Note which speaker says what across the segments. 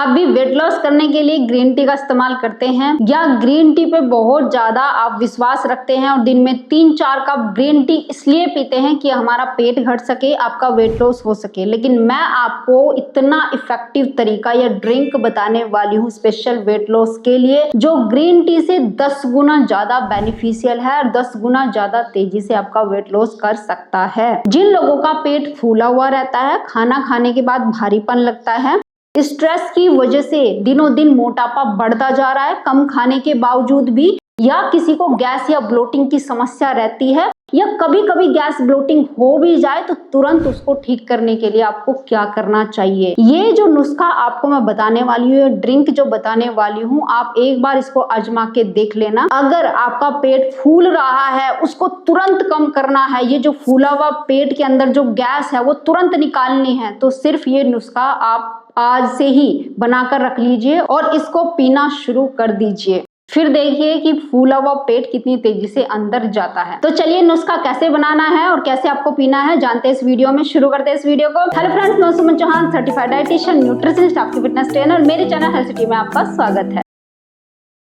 Speaker 1: आप भी weight loss करने के लिए ग्रीन टी का इस्तेमाल करते हैं या ग्रीन टी पे बहुत ज्यादा आप विश्वास रखते हैं और दिन में 3-4 कप ग्रीन टी इसलिए पीते हैं कि हमारा पेट घट सके, आपका वेट लॉस हो सके। लेकिन मैं आपको इतना इफेक्टिव तरीका या ड्रिंक बताने वाली हूँ स्पेशल वेट लॉस के लिए, जो ग्रीन टी से 10 गुना ज्यादा बेनिफिशियल है और 10 गुना ज्यादा तेजी से आपका वेट लॉस कर सकता है। जिन लोगों का पेट फूला हुआ रहता है, खाना खाने के बाद भारीपन लगता है, स्ट्रेस की वजह से दिनों दिन मोटापा बढ़ता जा रहा है कम खाने के बावजूद भी, या किसी को गैस या ब्लोटिंग की समस्या रहती है, या कभी कभी गैस ब्लोटिंग हो भी जाए तो तुरंत उसको ठीक करने के लिए आपको क्या करना चाहिए। ये जो नुस्खा आपको मैं बताने वाली हूँ, ड्रिंक जो बताने वाली हूँ, आप एक बार इसको आजमा के देख लेना। अगर आपका पेट फूल रहा है, उसको तुरंत कम करना है, ये जो फूला हुआ पेट के अंदर जो गैस है वो तुरंत निकालनी है, तो सिर्फ ये नुस्खा आप आज से ही बनाकर रख लीजिए और इसको पीना शुरू कर दीजिए। फिर देखिए कि फूला हुआ पेट कितनी तेजी से अंदर जाता है। तो चलिए नुस्खा कैसे बनाना है और कैसे आपको पीना है जानते हैं इस वीडियो में। शुरू करते हैं इस वीडियो को। हेलो फ्रेंड्स, मैं सुमन चौहान, सर्टिफाइड डाइटिशियन, न्यूट्रिशनिस्ट, आपकी फिटनेस ट्रेनर। मेरे चैनल हेल्थ सिटी में आपका स्वागत है।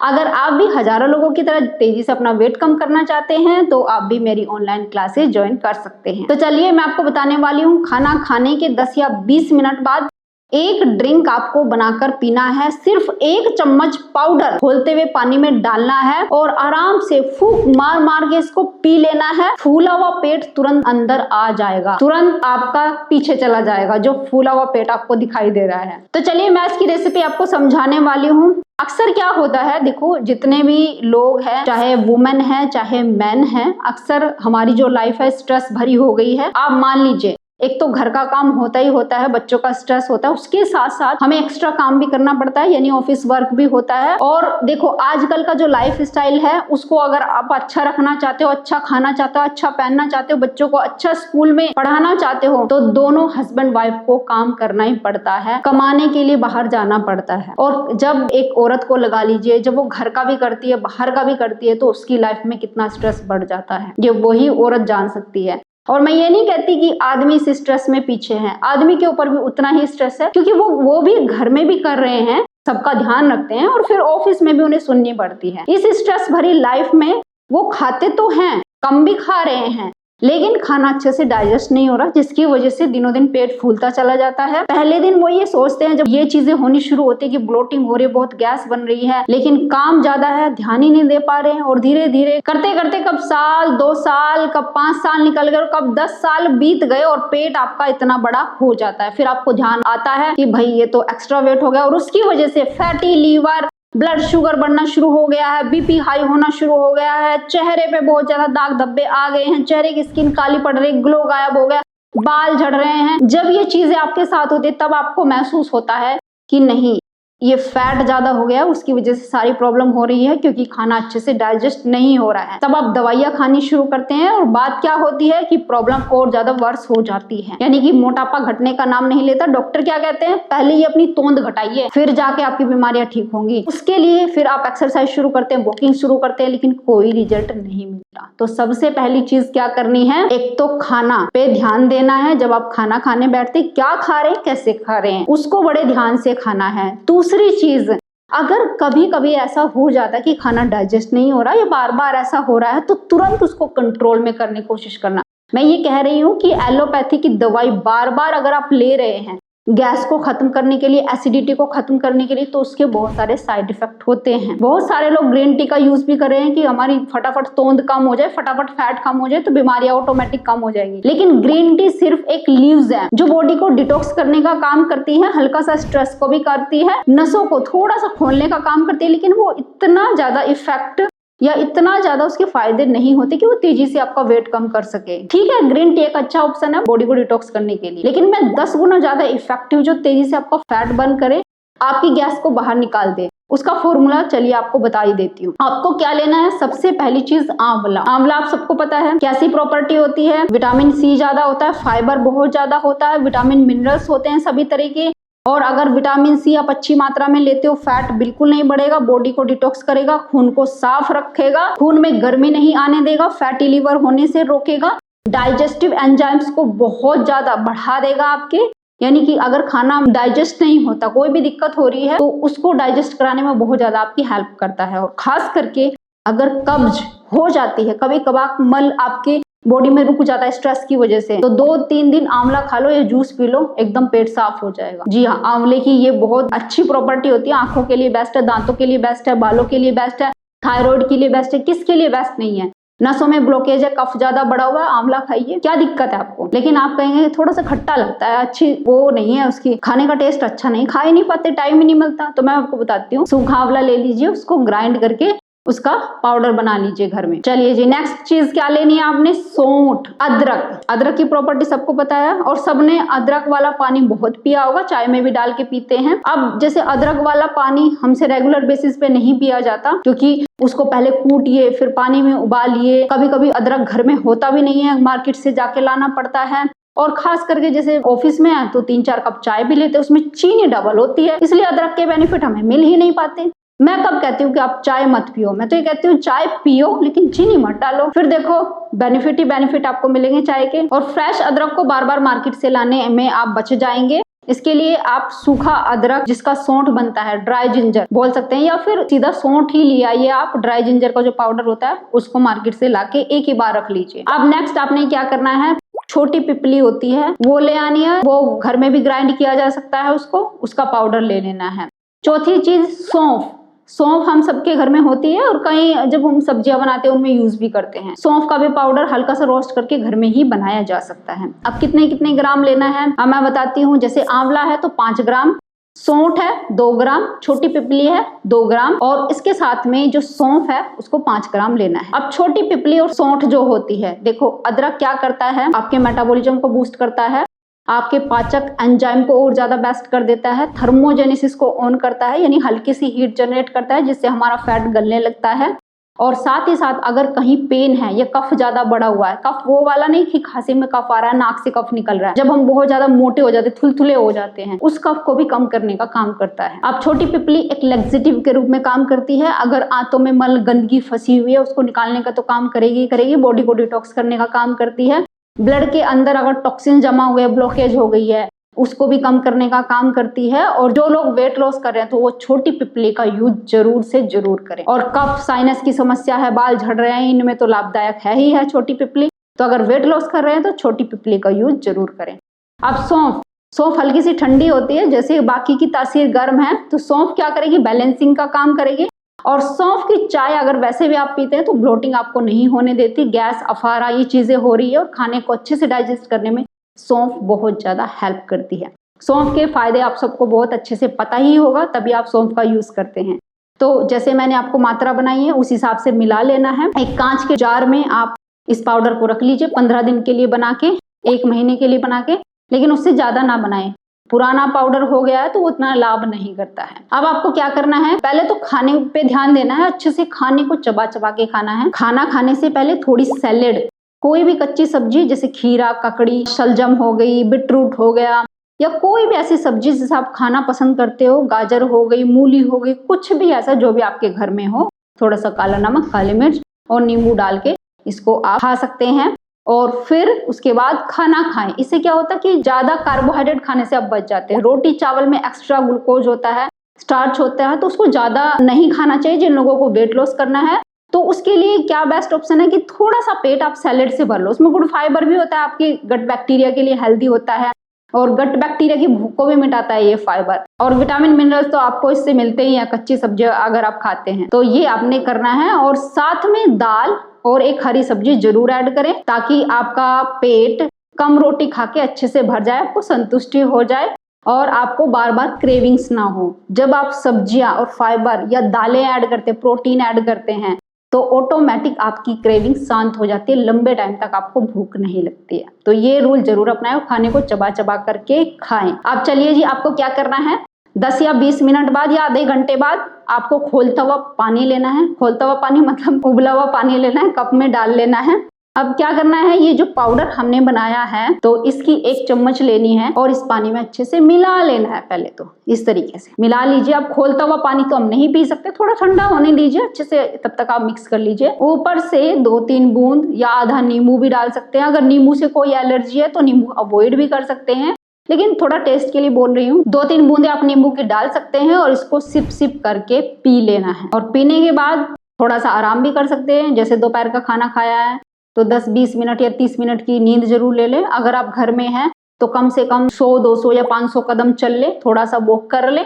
Speaker 1: अगर आप भी हजारों लोगों की तरह तेजी से अपना वेट कम करना चाहते हैं तो आप भी मेरी ऑनलाइन क्लासेस ज्वाइन कर सकते हैं। तो चलिए मैं आपको बताने वाली हूँ, खाना खाने के 10 या 20 मिनट बाद एक ड्रिंक आपको बनाकर पीना है। सिर्फ 1 चम्मच पाउडर खोलते हुए पानी में डालना है और आराम से फूंक मार मार के इसको पी लेना है। फूला हुआ पेट तुरंत अंदर आ जाएगा, तुरंत आपका पीछे चला जाएगा जो फूला हुआ पेट आपको दिखाई दे रहा है। तो चलिए मैं इसकी रेसिपी आपको समझाने वाली हूँ। अक्सर क्या होता है, देखो जितने भी लोग हैं, चाहे वुमेन है चाहे मैन है, अक्सर हमारी जो लाइफ है स्ट्रेस भरी हो गई है। आप मान लीजिए एक तो घर का काम होता ही होता है, बच्चों का स्ट्रेस होता है, उसके साथ साथ हमें एक्स्ट्रा काम भी करना पड़ता है, यानी ऑफिस वर्क भी होता है। और देखो आजकल का जो लाइफ स्टाइल है उसको अगर आप अच्छा रखना चाहते हो, अच्छा खाना चाहते हो, अच्छा पहनना चाहते हो, बच्चों को अच्छा स्कूल में पढ़ाना चाहते हो, तो दोनों हस्बैंड वाइफ को काम करना ही पड़ता है, कमाने के लिए बाहर जाना पड़ता है। और जब एक औरत को लगा लीजिए, जब वो घर का भी करती है बाहर का भी करती है, तो उसकी लाइफ में कितना स्ट्रेस बढ़ जाता है, ये वही औरत जान सकती है। और मैं ये नहीं कहती कि आदमी इस स्ट्रेस में पीछे है, आदमी के ऊपर भी उतना ही स्ट्रेस है, क्योंकि वो भी घर में भी कर रहे हैं, सबका ध्यान रखते हैं और फिर ऑफिस में भी उन्हें सुननी पड़ती है। इस स्ट्रेस भरी लाइफ में वो खाते तो हैं, कम भी खा रहे हैं, लेकिन खाना अच्छे से डाइजेस्ट नहीं हो रहा, जिसकी वजह से दिनों दिन पेट फूलता चला जाता है। पहले दिन वो ये सोचते हैं, जब ये चीजें होनी शुरू होती है कि ब्लोटिंग हो रही है, बहुत गैस बन रही है, लेकिन काम ज्यादा है, ध्यान ही नहीं दे पा रहे हैं, और धीरे धीरे करते करते कब साल 2 साल, कब 5 साल निकल गए, कब 10 साल बीत गए और पेट आपका इतना बड़ा हो जाता है। फिर आपको ध्यान आता है कि भाई ये तो एक्स्ट्रा वेट हो गया, और उसकी वजह से फैटी लीवर, ब्लड शुगर बढ़ना शुरू हो गया है, बीपी हाई होना शुरू हो गया है, चेहरे पे बहुत ज्यादा दाग धब्बे आ गए हैं, चेहरे की स्किन काली पड़ रही, ग्लो गायब हो गया, बाल झड़ रहे हैं। जब ये चीजें आपके साथ होती है तब आपको महसूस होता है कि नहीं, ये फैट ज्यादा हो गया, उसकी वजह से सारी प्रॉब्लम हो रही है, क्योंकि खाना अच्छे से डाइजेस्ट नहीं हो रहा है। तब आप दवाइयां खानी शुरू करते हैं और बात क्या होती है कि प्रॉब्लम और ज्यादा वर्स हो जाती है, यानी कि मोटापा घटने का नाम नहीं लेता। डॉक्टर क्या कहते हैं, पहले ही अपनी तोंद घटाइए, फिर जाके आपकी बीमारियां ठीक होंगी। उसके लिए फिर आप एक्सरसाइज शुरू करते हैं, वॉकिंग शुरू करते हैं, लेकिन कोई रिजल्ट नहीं मिलता। तो सबसे पहली चीज क्या करनी है, एक तो खाना पे ध्यान देना है। जब आप खाना खाने बैठते, क्या खा रहे हैं, कैसे खा रहे हैं, उसको बड़े ध्यान से खाना है। दूसरी चीज, अगर कभी कभी ऐसा हो जाता है कि खाना डाइजेस्ट नहीं हो रहा या बार बार ऐसा हो रहा है, तो तुरंत उसको कंट्रोल में करने की कोशिश करना। मैं ये कह रही हूँ कि एलोपैथी की दवाई बार बार अगर आप ले रहे हैं गैस को खत्म करने के लिए, एसिडिटी को खत्म करने के लिए, तो उसके बहुत सारे साइड इफेक्ट होते हैं। बहुत सारे लोग ग्रीन टी का यूज भी कर रहे हैं कि हमारी फटाफट तोंद कम हो जाए, फटाफट फैट कम हो जाए, तो बीमारियां ऑटोमेटिक कम हो जाएंगी। लेकिन ग्रीन टी सिर्फ एक लीव्स है जो बॉडी को डिटॉक्स करने का काम करती है, हल्का सा स्ट्रेस को भी करती है, नसों को थोड़ा सा खोलने का काम करती है, लेकिन वो इतना ज्यादा इफेक्ट या इतना ज्यादा उसके फायदे नहीं होते कि वो तेजी से आपका वेट कम कर सके। ठीक है, ग्रीन टी एक अच्छा ऑप्शन है बॉडी को डिटॉक्स करने के लिए, लेकिन मैं 10 गुना ज्यादा इफेक्टिव, जो तेजी से आपका फैट बर्न करे, आपकी गैस को बाहर निकाल दे, उसका फॉर्मूला चलिए आपको बता ही देती हूँ। आपको क्या लेना है, सबसे पहली चीज आंवला। आंवला आप सबको पता है कैसी प्रॉपर्टी होती है, विटामिन सी ज्यादा होता है, फाइबर बहुत ज्यादा होता है, विटामिन मिनरल्स होते हैं सभी तरह के। और अगर विटामिन सी आप अच्छी मात्रा में लेते हो, फैट बिल्कुल नहीं बढ़ेगा, बॉडी को डिटॉक्स करेगा, खून को साफ रखेगा, खून में गर्मी नहीं आने देगा, फैटी लिवर होने से रोकेगा, डाइजेस्टिव एंजाइम्स को बहुत ज्यादा बढ़ा देगा आपके, यानी कि अगर खाना डाइजेस्ट नहीं होता, कोई भी दिक्कत हो रही है, तो उसको डाइजेस्ट कराने में बहुत ज्यादा आपकी हेल्प करता है। और खास करके अगर कब्ज हो जाती है, कभी कभार मल आपके बॉडी में रुक जाता है स्ट्रेस की वजह से, तो 2-3 दिन आंवला खा लो या जूस पी लो, एकदम पेट साफ हो जाएगा। जी हाँ, आंवले की ये बहुत अच्छी प्रॉपर्टी होती है। आंखों के लिए बेस्ट है, दांतों के लिए बेस्ट है, बालों के लिए बेस्ट है, थायराइड के लिए बेस्ट है। किसके लिए बेस्ट नहीं है? नसों में ब्लॉकेज है, कफ ज्यादा बढ़ा हुआ है, आंवला खाइए, क्या दिक्कत है आपको? लेकिन आप कहेंगे थोड़ा सा खट्टा लगता है, अच्छी वो नहीं है, उसकी खाने का टेस्ट अच्छा नहीं, खा ही नहीं पाते, टाइम ही नहीं मिलता। तो मैं आपको बताती हूँ, सूखा आंवला ले लीजिए, उसको ग्राइंड करके उसका पाउडर बना लीजिए घर में। चलिए जी, नेक्स्ट चीज क्या लेनी है आपने? सौंठ, अदरक। अदरक की प्रॉपर्टी सबको पता है और सबने अदरक वाला पानी बहुत पिया होगा, चाय में भी डाल के पीते हैं। अब जैसे अदरक वाला पानी हमसे रेगुलर बेसिस पे नहीं पिया जाता, क्योंकि उसको पहले कूटिए, फिर पानी में उबालिए। कभी कभी अदरक घर में होता भी नहीं है, मार्केट से जाके लाना पड़ता है। और खास करके जैसे ऑफिस में है तो 3-4 कप चाय भी लेते हैं, उसमें चीनी डबल होती है, इसलिए अदरक के बेनिफिट हमें मिल ही नहीं पाते। मैं कब कहती हूँ कि आप चाय मत पियो? मैं तो ये कहती हूँ चाय पियो लेकिन चीनी मत डालो, फिर देखो बेनिफिट ही बेनिफिट आपको मिलेंगे चाय के। और फ्रेश अदरक को बार बार मार्केट से लाने में आप बच जाएंगे। इसके लिए आप सूखा अदरक, जिसका सौंठ बनता है, ड्राई जिंजर बोल सकते हैं, या फिर सीधा सौंठ ही ले आइए आप। ड्राई जिंजर का जो पाउडर होता है उसको मार्केट से लाके एक ही बार रख लीजिए। अब नेक्स्ट आपने क्या करना है? छोटी पिपली होती है वो ले आनी है, वो घर में भी ग्राइंड किया जा सकता है, उसका पाउडर ले लेना है। चौथी चीज सौंफ। सौंफ हम सबके घर में होती है और कहीं जब हम सब्जियां बनाते हैं उनमें यूज भी करते हैं। सौंफ का भी पाउडर हल्का सा रोस्ट करके घर में ही बनाया जा सकता है। अब कितने ग्राम लेना है अब मैं बताती हूँ। जैसे आंवला है तो 5 ग्राम, सौंठ है 2 ग्राम, छोटी पिपली है 2 ग्राम, और इसके साथ में जो सौंफ है उसको 5 ग्राम लेना है। अब छोटी पिपली और सौंठ जो होती है, देखो अदरक क्या करता है, आपके मेटाबॉलिज्म को बूस्ट करता है, आपके पाचक एंजाइम को और ज्यादा बेस्ट कर देता है, थर्मोजेनेसिस को ऑन करता है, यानी हल्की सी हीट जनरेट करता है जिससे हमारा फैट गलने लगता है। और साथ ही साथ अगर कहीं पेन है या कफ ज्यादा बढ़ा हुआ है, कफ वो वाला नहीं कि खांसी में कफ आ रहा है, नाक से कफ निकल रहा है, जब हम बहुत ज्यादा मोटे हो जाते, थुलथुले हो जाते हैं, उस कफ को भी कम करने का काम करता है। अब छोटी पिपली एक लेक्सेटिव के रूप में काम करती है। अगर आंतों में मल गंदगी फंसी हुई है उसको निकालने का तो काम करेगी, बॉडी को डिटॉक्स करने का काम करती है। ब्लड के अंदर अगर टॉक्सिन जमा हुए, ब्लॉकेज हो गई है, उसको भी कम करने का काम करती है। और जो लोग वेट लॉस कर रहे हैं तो वो छोटी पिपली का यूज जरूर से जरूर करें। और कफ, साइनस की समस्या है, बाल झड़ रहे हैं, इनमें तो लाभदायक है ही है छोटी पिपली। तो अगर वेट लॉस कर रहे हैं तो छोटी पिपली का यूज जरूर करें। अब सौंफ हल्की सी ठंडी होती है, जैसे बाकी की तासीर गर्म है, तो सौंफ क्या करेगी? बैलेंसिंग का काम करेगी। और सौंफ की चाय अगर वैसे भी आप पीते हैं तो ब्लोटिंग आपको नहीं होने देती, गैस, अफारा, ये चीजें हो रही है, और खाने को अच्छे से डाइजेस्ट करने में सौंफ बहुत ज्यादा हेल्प करती है। सौंफ के फायदे आप सबको बहुत अच्छे से पता ही होगा, तभी आप सौंफ का यूज करते हैं। तो जैसे मैंने आपको मात्रा बनाई है उस हिसाब से मिला लेना है। एक कांच के जार में आप इस पाउडर को रख लीजिए 15 दिन के लिए बना के, 1 महीने के लिए बना के, लेकिन उससे ज्यादा ना बनाएं। पुराना पाउडर हो गया है तो वो उतना लाभ नहीं करता है। अब आपको क्या करना है? पहले तो खाने पे ध्यान देना है, अच्छे से खाने को चबा चबा के खाना है। खाना खाने से पहले थोड़ी सैलेड, कोई भी कच्ची सब्जी जैसे खीरा, ककड़ी, शलजम हो गई, बीटरूट हो गया, या कोई भी ऐसी सब्जी जिसे आप खाना पसंद करते हो, गाजर हो गई, मूली हो गई, कुछ भी ऐसा जो भी आपके घर में हो, थोड़ा सा काला नमक, काली मिर्च और नींबू डाल के इसको आप खा सकते हैं। और फिर उसके बाद खाना खाएं। इससे क्या होता है कि ज्यादा कार्बोहाइड्रेट खाने से आप बच जाते हैं। रोटी चावल में एक्स्ट्रा ग्लूकोज होता है, स्टार्च होता है, तो उसको ज्यादा नहीं खाना चाहिए जिन लोगों को वेट लॉस करना है। तो उसके लिए क्या बेस्ट ऑप्शन है कि थोड़ा सा पेट आप सैलेड से भर लो, उसमें गुड फाइबर भी होता है, आपकी गट बैक्टीरिया के लिए हेल्दी होता है, और गट बैक्टीरिया की भूख को भी मिटाता है ये फाइबर। और विटामिन मिनरल्स तो आपको इससे मिलते ही हैं, कच्ची सब्जियां अगर आप खाते हैं तो ये आपने करना है। और साथ में दाल और एक हरी सब्जी जरूर ऐड करें, ताकि आपका पेट कम रोटी खा के अच्छे से भर जाए, आपको संतुष्टि हो जाए और आपको बार बार क्रेविंग्स ना हो। जब आप सब्जियां और फाइबर या दालें ऐड करते हैं, प्रोटीन ऐड करते हैं, तो ऑटोमेटिक आपकी क्रेविंग शांत हो जाती है, लंबे टाइम तक आपको भूख नहीं लगती है। तो ये रूल जरूर अपनाएं, खाने को चबा चबा करके खाएं। अब चलिए जी, आपको क्या करना है? 10 या 20 मिनट बाद या आधे घंटे बाद आपको खोलता हुआ पानी लेना है। खोलता हुआ पानी मतलब उबला हुआ पानी लेना है, कप में डाल लेना है। अब क्या करना है? ये जो पाउडर हमने बनाया है तो इसकी 1 चम्मच लेनी है और इस पानी में अच्छे से मिला लेना है। पहले तो इस तरीके से मिला लीजिए। अब खोलता हुआ पानी तो हम नहीं पी सकते, थोड़ा ठंडा होने दीजिए अच्छे से, तब तक आप मिक्स कर लीजिए। ऊपर से 2-3 बूंद या आधा नींबू भी डाल सकते हैं। अगर नींबू से कोई एलर्जी है तो नींबू अवॉइड भी कर सकते हैं, लेकिन थोड़ा टेस्ट के लिए बोल रही हूँ। 2-3 बूंदे आप नींबू की डाल सकते हैं और इसको सिप सिप करके पी लेना है। और पीने के बाद थोड़ा सा आराम भी कर सकते हैं। जैसे दोपहर का खाना खाया है तो 10-20 मिनट या 30 मिनट की नींद जरूर ले लें। अगर आप घर में हैं तो कम से कम 100-200 या 500 कदम चल ले, थोड़ा सा वॉक कर ले।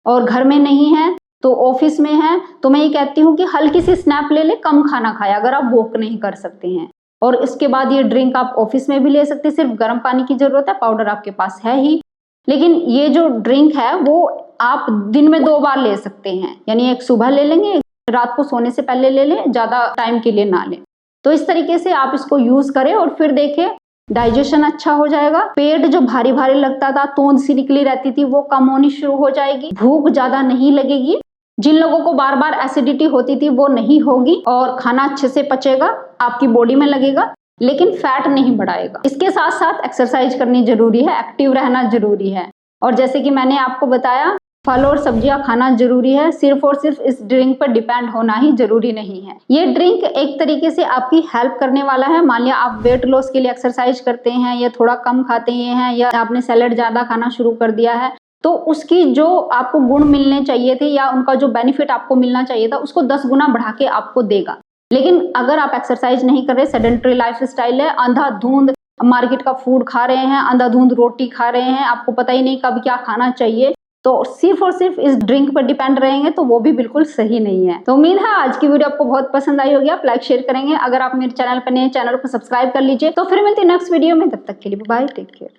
Speaker 1: और घर में नहीं है तो ऑफिस में है तो मैं ये कहती हूँ कि हल्की सी स्नैप ले ले, कम खाना खाए अगर आप वॉक नहीं कर सकते हैं। और इसके बाद ये ड्रिंक आप ऑफिस में भी ले सकते हैं। सिर्फ गर्म पानी की जरूरत है, पाउडर आपके पास है ही। लेकिन ये जो ड्रिंक है वो आप दिन में 2 बार ले सकते हैं, यानी एक सुबह ले लेंगे, एक रात को सोने से पहले ले लें, ज्यादा टाइम के लिए ना लें। तो इस तरीके से आप इसको यूज करें और फिर देखें डाइजेशन अच्छा हो जाएगा। पेट जो भारी भारी लगता था, तोंद सी निकली रहती थी, वो कम होनी शुरू हो जाएगी। भूख ज्यादा नहीं लगेगी। जिन लोगों को बार बार एसिडिटी होती थी वो नहीं होगी और खाना अच्छे से पचेगा, आपकी बॉडी में लगेगा, लेकिन फैट नहीं बढ़ाएगा। इसके साथ साथ एक्सरसाइज करनी जरूरी है, एक्टिव रहना जरूरी है। और जैसे कि मैंने आपको बताया, फल और सब्जियां खाना जरूरी है। सिर्फ और सिर्फ इस ड्रिंक पर डिपेंड होना ही जरूरी नहीं है। ये ड्रिंक एक तरीके से आपकी हेल्प करने वाला है। मान लिया आप वेट लॉस के लिए एक्सरसाइज करते हैं या थोड़ा कम खाते हैं या आपने सैलेड ज्यादा खाना शुरू कर दिया है, तो उसकी जो आपको गुण मिलने चाहिए थे या उनका जो बेनिफिट आपको मिलना चाहिए था उसको 10 गुना बढ़ा के आपको देगा। लेकिन अगर आप एक्सरसाइज नहीं कर रहे, सेडेंटरी लाइफ स्टाइल है, अंधाधुंध मार्केट का फूड खा रहे हैं, अंधाधुंध रोटी खा रहे हैं, आपको पता ही नहीं कब क्या खाना चाहिए, तो सिर्फ और सिर्फ इस ड्रिंक पर डिपेंड रहेंगे तो वो भी बिल्कुल सही नहीं है। तो उम्मीद है आज की वीडियो आपको बहुत पसंद आई होगी। आप लाइक शेयर करेंगे। अगर आप मेरे चैनल पर नए, चैनल को सब्सक्राइब कर लीजिए। तो फिर मिलते हैं नेक्स्ट वीडियो में, तब तक के लिए बाय, टेक केयर।